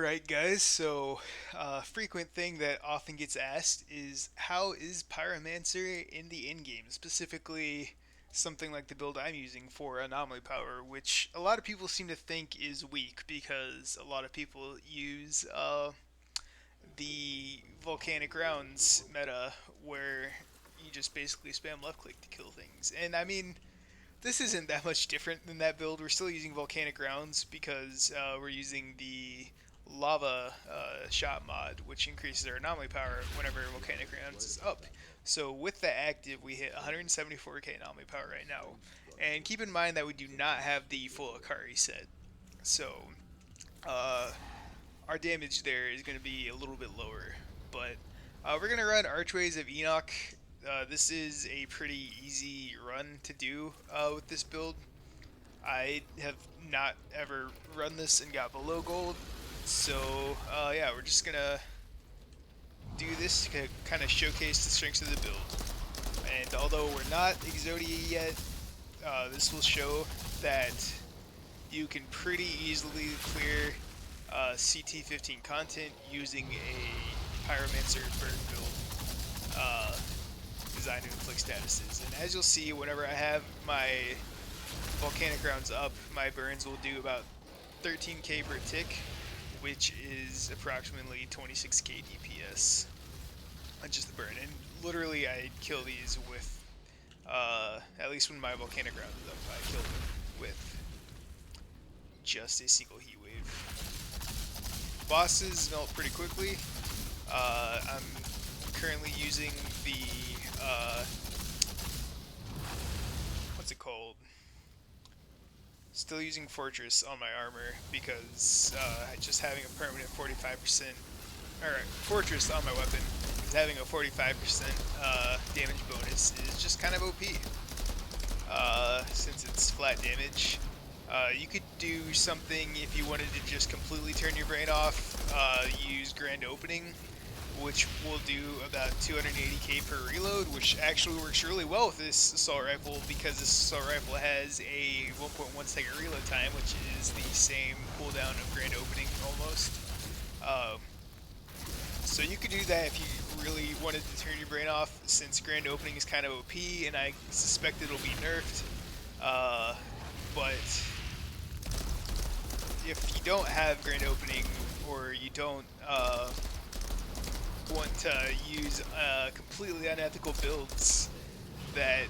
Alright guys, so frequent thing that often gets asked is how is Pyromancer in the in-game, specifically something like the build I'm using for Anomaly Power, which a lot of people seem to think is weak because a lot of people use the Volcanic Rounds meta where you just basically spam left click to kill things. And I mean, this isn't that much different than that build. We're still using volcanic rounds because we're using the lava shot mod, which increases our anomaly power whenever volcanic rounds is up. So with the active, we hit 174k anomaly power right now. And keep in mind that we do not have the full Akari set. So uh, our damage there is going to be a little bit lower. But we're going to run Archways of Enoch. This is a pretty easy run to do with this build. I have not ever run this and got below gold, so yeah, we're just gonna do this to kind of showcase the strengths of the build. And although we're not Exodia yet, this will show that you can pretty easily clear CT15 content using a Pyromancer burn build designed to inflict statuses. And as you'll see, whenever I have my volcanic rounds up, my burns will do about 13k per tick, which is approximately 26k DPS on just the burn. And literally, I kill these with, at least when my volcanic round is up, I kill them with just a single heat wave. Bosses melt pretty quickly. I'm currently using the, what's it called? Still using Fortress on my armor because just having a permanent 45%, or Fortress on my weapon, because having a 45% damage bonus is just kind of OP. Since it's flat damage, you could do something if you wanted to just completely turn your brain off. Use Grand Opening, which will do about 280k per reload, which actually works really well with this assault rifle because this assault rifle has a 1.1 second reload time, which is the same cooldown of Grand Opening almost. So you could do that if you really wanted to turn your brain off, since Grand Opening is kind of OP, and I suspect it'll be nerfed. But if you don't have Grand Opening, or you don't want to use completely unethical builds that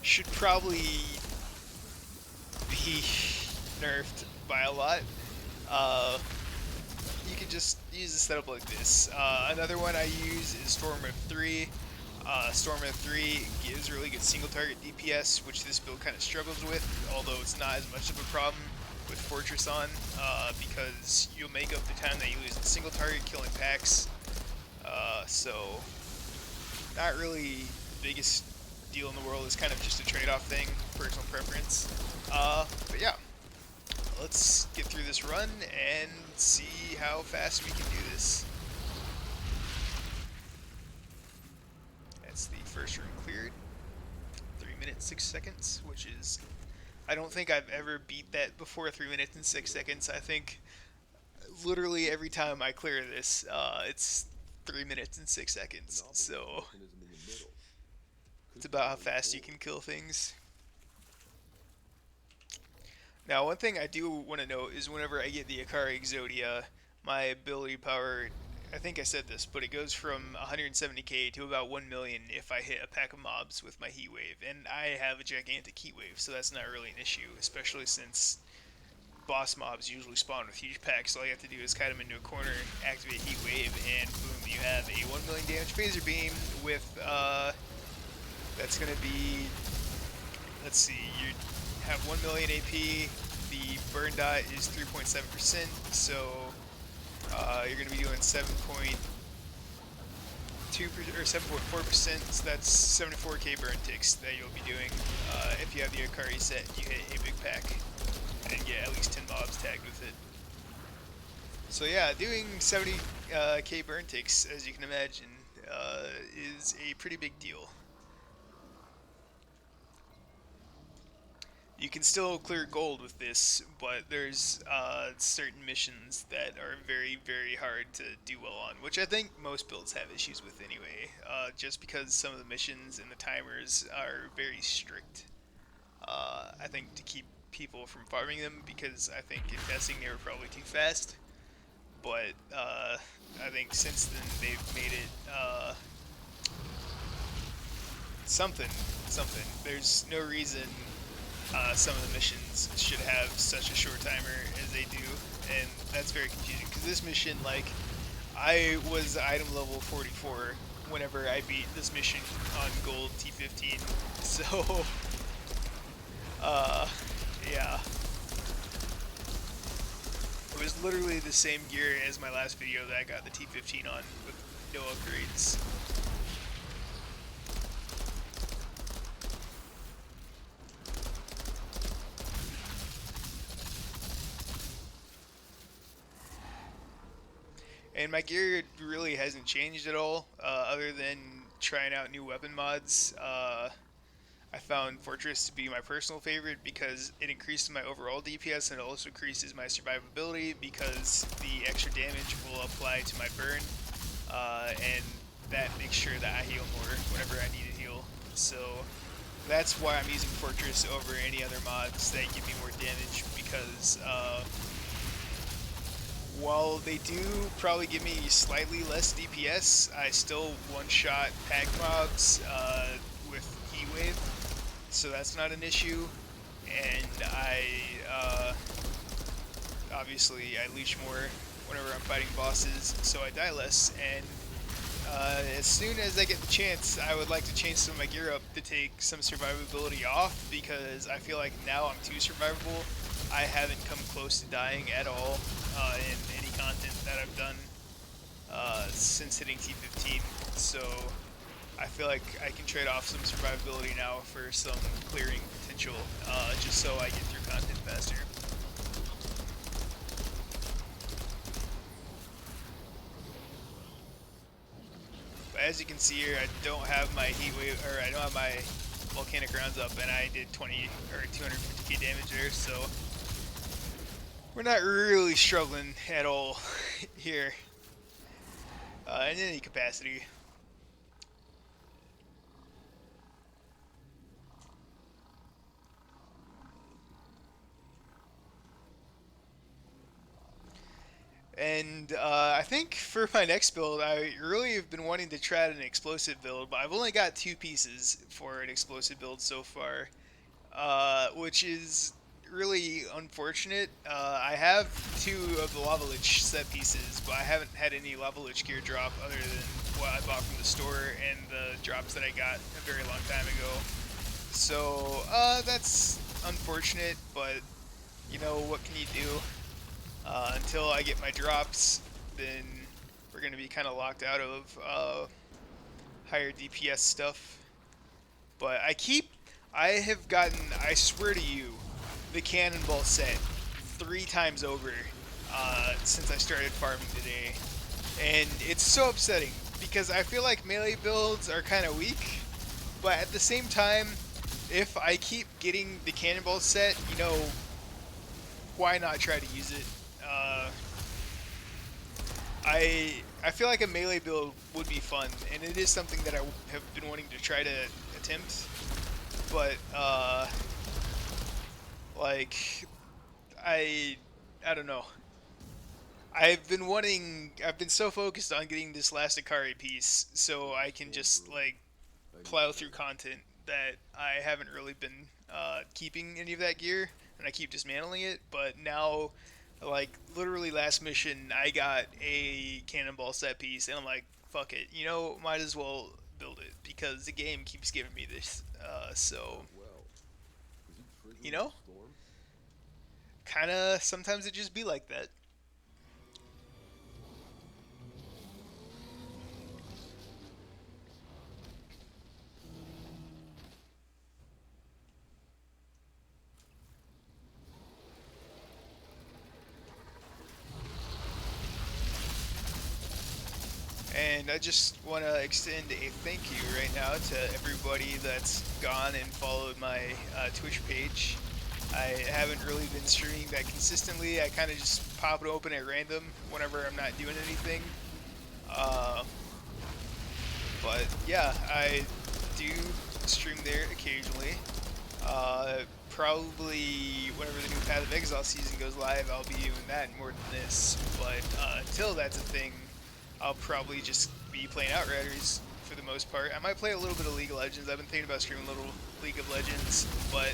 should probably be nerfed by a lot, you can just use a setup like this. Another one I use is Storm of 3. Storm of 3 gives really good single target DPS, which this build kind of struggles with, although it's not as much of a problem with Fortress on, because you'll make up the time that you lose in single target killing packs. So not really the biggest deal in the world. It's kind of just a trade-off thing, personal preference. But yeah, let's get through this run and see how fast we can do this. That's the first room cleared. 3 minutes 6 seconds, which is, I don't think I've ever beat that before. 3 minutes and 6 seconds. I think literally every time I clear this, it's 3 minutes and 6 seconds. So it's about how fast you can kill things. Now, one thing I do want to note is whenever I get the Akari Exodia, my ability power, I think I said this, but it goes from 170k to about 1 million if I hit a pack of mobs with my heat wave. And I have a gigantic heat wave, so that's not really an issue, especially since boss mobs usually spawn with huge packs. So all you have to do is kite them into a corner, activate heat wave, and boom, you have a 1 million damage phaser beam with, that's going to be, let's see, you have 1 million AP, the burn dot is 3.7%, so you're going to be doing 7.2% or 7.4%, so that's 74k burn ticks that you'll be doing. If you have the Akari set, you hit a big pack and get at least 10 mobs tagged with it. So yeah, doing 70k burn ticks, as you can imagine, is a pretty big deal. You can still clear gold with this, but there's certain missions that are very, very hard to do well on, which I think most builds have issues with anyway, just because some of the missions and the timers are very strict. I think to keep people from farming them, because I think in testing they were probably too fast. But I think since then they've made it something, something. There's no reason some of the missions should have such a short timer as they do, and that's very confusing. Because this mission, like, I was item level 44 whenever I beat this mission on gold T15. So, uh, yeah. It was literally the same gear as my last video that I got the T15 on with no upgrades. And my gear really hasn't changed at all, other than trying out new weapon mods. I found Fortress to be my personal favorite because it increases my overall DPS and it also increases my survivability because the extra damage will apply to my burn, and that makes sure that I heal more whenever I need to heal. So that's why I'm using Fortress over any other mods that give me more damage because while they do probably give me slightly less DPS, I still one-shot pack mobs with Heat Wave, so that's not an issue. And obviously I leech more whenever I'm fighting bosses, so I die less. And as soon as I get the chance, I would like to change some of my gear up to take some survivability off because I feel like now I'm too survivable. I haven't come close to dying at all in any content that I've done since hitting T15. So I feel like I can trade off some survivability now for some clearing potential, just so I get through content faster. But as you can see here, I don't have my heat wave, or I don't have my volcanic rounds up, and I did 20 or 250k damage there, so we're not really struggling at all here in any capacity. And I think for my next build, I really have been wanting to try an explosive build, but I've only got 2 pieces for an explosive build so far, which is really unfortunate. I have 2 of the Lava Lich set pieces, but I haven't had any Lava Lich gear drop other than what I bought from the store and the drops that I got a very long time ago. So that's unfortunate, but you know, what can you do? Until I get my drops, then we're going to be kind of locked out of higher DPS stuff. But I have gotten, I swear to you, the Cannonball set 3 times over since I started farming today. And it's so upsetting because I feel like melee builds are kind of weak, but at the same time, if I keep getting the Cannonball set, you know, why not try to use it? I feel like a melee build would be fun, and it is something that I have been wanting to try to attempt. But like I don't know. I've been so focused on getting this last Akari piece, so I can just like plow through content that I haven't really been keeping any of that gear, and I keep dismantling it. But now, like literally last mission, I got a Cannonball set piece, and I'm like, fuck it, you know, might as well build it because the game keeps giving me this. So you know, kind of sometimes it just be like that. And I just want to extend a thank you right now to everybody that's gone and followed my Twitch page. I haven't really been streaming that consistently. I kind of just pop it open at random whenever I'm not doing anything. Uh, but yeah, I do stream there occasionally. Probably whenever the new Path of Exile season goes live, I'll be doing that more than this. But until that's a thing, I'll probably just be playing Outriders for the most part. I might play a little bit of League of Legends. I've been thinking about streaming a little League of Legends, but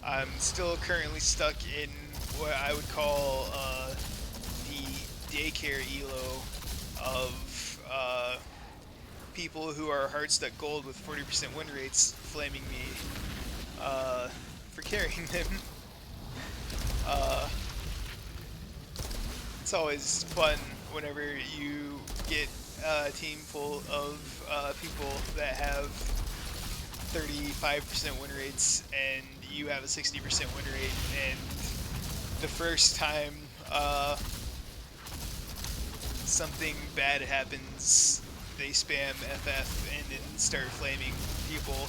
I'm still currently stuck in what I would call the daycare elo of people who are hard stuck gold with 40% win rates flaming me for carrying them. Uh, it's always fun whenever you get a team full of people that have 35% win rates and you have a 60% win rate, and the first time something bad happens, they spam FF and then start flaming people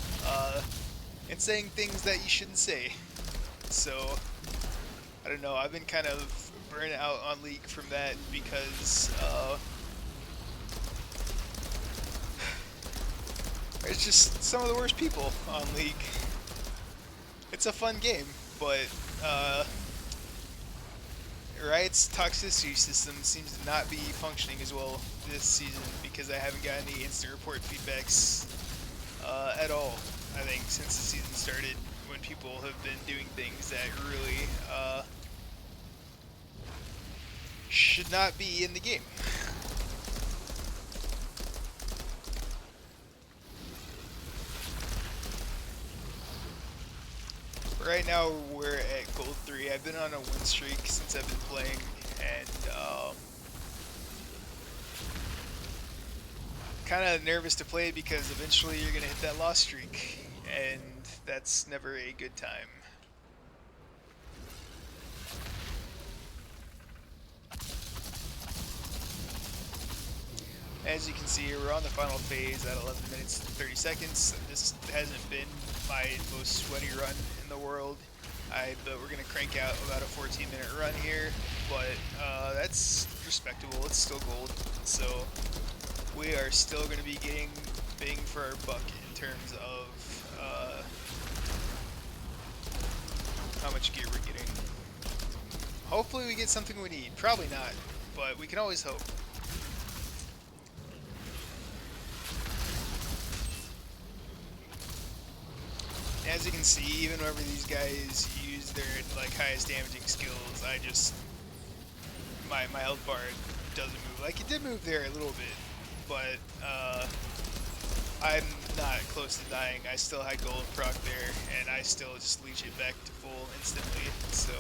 and saying things that you shouldn't say. So, I don't know, I've been kind of burnt out on League from that because it's just some of the worst people on League. It's a fun game, but Riot's toxicity system seems to not be functioning as well this season because I haven't gotten any instant report feedbacks at all, I think, since the season started, when people have been doing things that really should not be in the game. Right now we're at Gold 3. I've been on a win streak since I've been playing, and kind of nervous to play because eventually you're going to hit that loss streak, and that's never a good time. As you can see, we're on the final phase at 11 minutes and 30 seconds. This hasn't been my most sweaty run in the world. But we're going to crank out about a 14-minute run here, but that's respectable. It's still gold, so we are still going to be getting bang for our buck in terms of how much gear we're getting. Hopefully we get something we need. Probably not, but we can always hope. As you can see, even whenever these guys use their like highest damaging skills, I just my health bar doesn't move. Like, it did move there a little bit, but I'm not close to dying. I still had gold proc there, and I still just leech it back to full instantly. So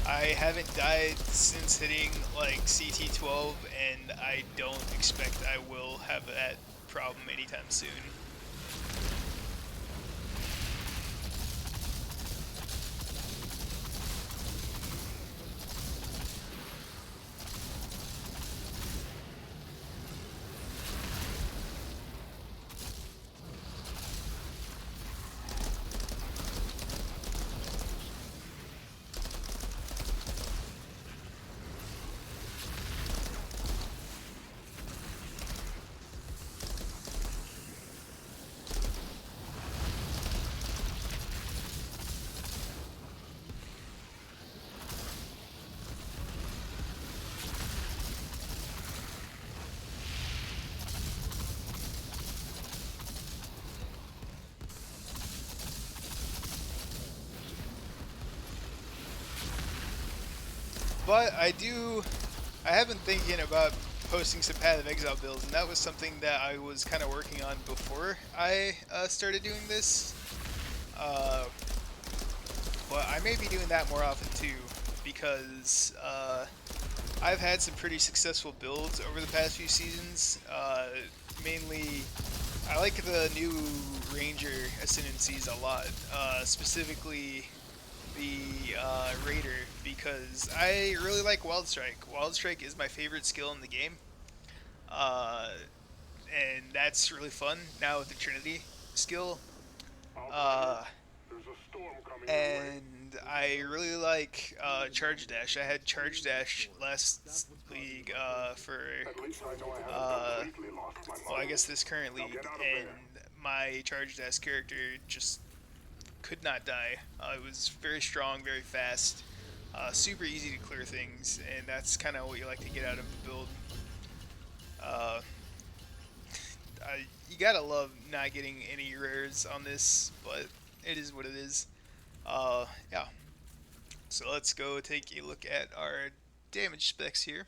I haven't died since hitting like CT12, and I don't expect I will have that problem anytime soon. But I have been thinking about posting some Path of Exile builds, and that was something that I was kind of working on before I started doing this. But I may be doing that more often too, because I've had some pretty successful builds over the past few seasons. Mainly, I like the new Ranger Ascendancies a lot, specifically the Raider, because I really like Wild Strike. Wild Strike is my favorite skill in the game, uh, and that's really fun now with the Trinity skill. Uh, And I really like Charge Dash. I had Charge Dash last league for, uh, well, I guess this current league, and my Charge Dash character just could not die. It was very strong, very fast, super easy to clear things, and that's kind of what you like to get out of a build. Uh, you gotta love not getting any rares on this, but it is what it is. Yeah. So let's go take a look at our damage specs here.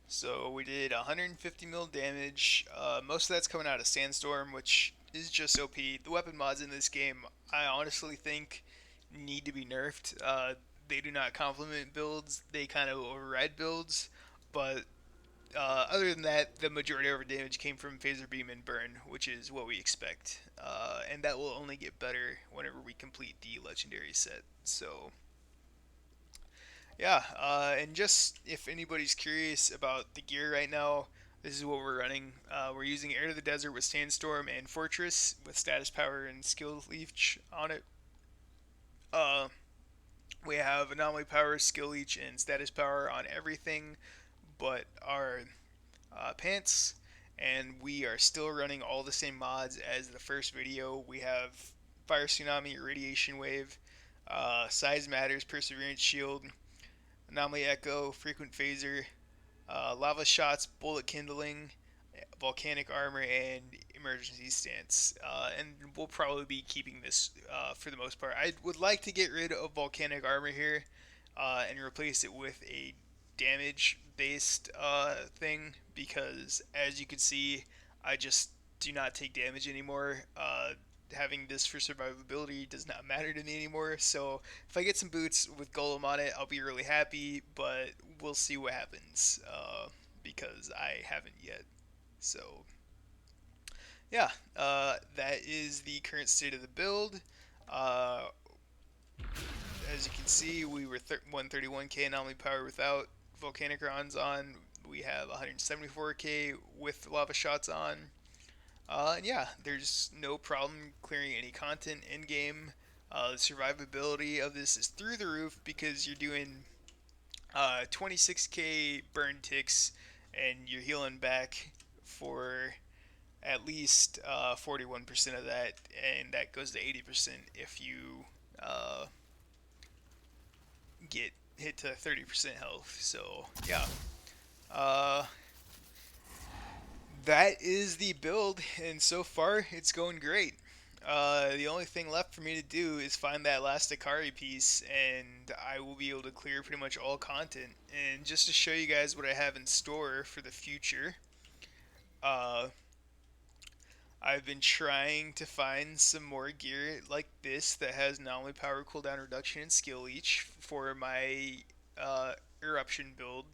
So we did 150 mil damage. Most of that's coming out of Sandstorm, which is just OP. The weapon mods in this game, I honestly think, need to be nerfed. They do not complement builds; they kind of override builds. But other than that, the majority of our damage came from Phaser Beam and Burn, which is what we expect. And that will only get better whenever we complete the Legendary set. So yeah, and just if anybody's curious about the gear right now, this is what we're running. We're using Air to the Desert with Sandstorm and Fortress with Status Power and Skill Leech on it. Uh, we have Anomaly Power, Skill Leech, and Status Power on everything but our pants. And we are still running all the same mods as the first video. We have Fire Tsunami, Radiation Wave, Size Matters, Perseverance Shield, Anomaly Echo, Frequent Phaser, Lava Shots, Bullet Kindling, Volcanic Armor, and Emergency Stance. And we'll probably be keeping this for the most part. I would like to get rid of Volcanic Armor here and replace it with a damage based thing because, as you can see, I just do not take damage anymore. Having this for survivability does not matter to me anymore. So if I get some boots with Golem on it, I'll be really happy. But we'll see what happens because I haven't yet. So yeah, that is the current state of the build. Uh, as you can see, we were 131k anomaly power without volcanic rounds on. We have 174k with lava shots on. And yeah, there's no problem clearing any content in game. The survivability of this is through the roof because you're doing 26k burn ticks and you're healing back for at least 41% of that, and that goes to 80% if you uh, get hit to 30% health. So yeah, uh, that is the build, and so far it's going great. The only thing left for me to do is find that last Akari piece, and I will be able to clear pretty much all content. And just to show you guys what I have in store for the future, uh, I've been trying to find some more gear like this that has not only power cooldown reduction and skill leech for my eruption build,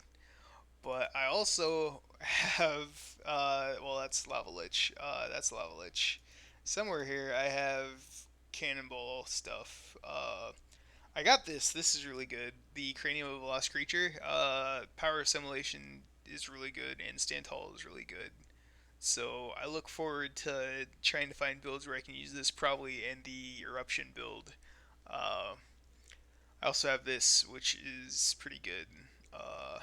but I also have well, that's lava lich. That's lava lich. Somewhere here I have cannonball stuff. I got this. This is really good. The cranium of a lost creature. Power assimilation is really good, and stand tall is really good. So I look forward to trying to find builds where I can use this, probably in the eruption build. Uh, I also have this, which is pretty good. Uh,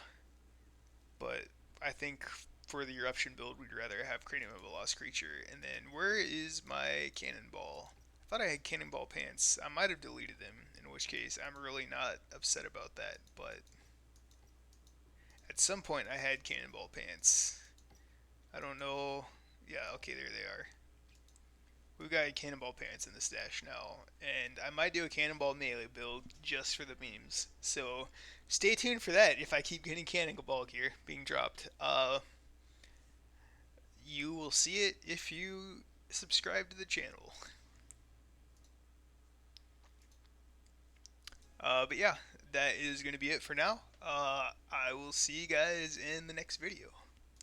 but I think for the eruption build, we'd rather have Cranium of a Lost Creature. And then where is my Cannonball? I thought I had Cannonball pants. I might have deleted them, in which case I'm really not upset about that. But at some point, I had Cannonball pants. I don't know. Yeah, okay, there they are. We've got Cannonball pants in the stash now, and I might do a Cannonball melee build just for the memes. So stay tuned for that if I keep getting Cannonball gear being dropped. You will see it if you subscribe to the channel. But yeah, that is going to be it for now. I will see you guys in the next video.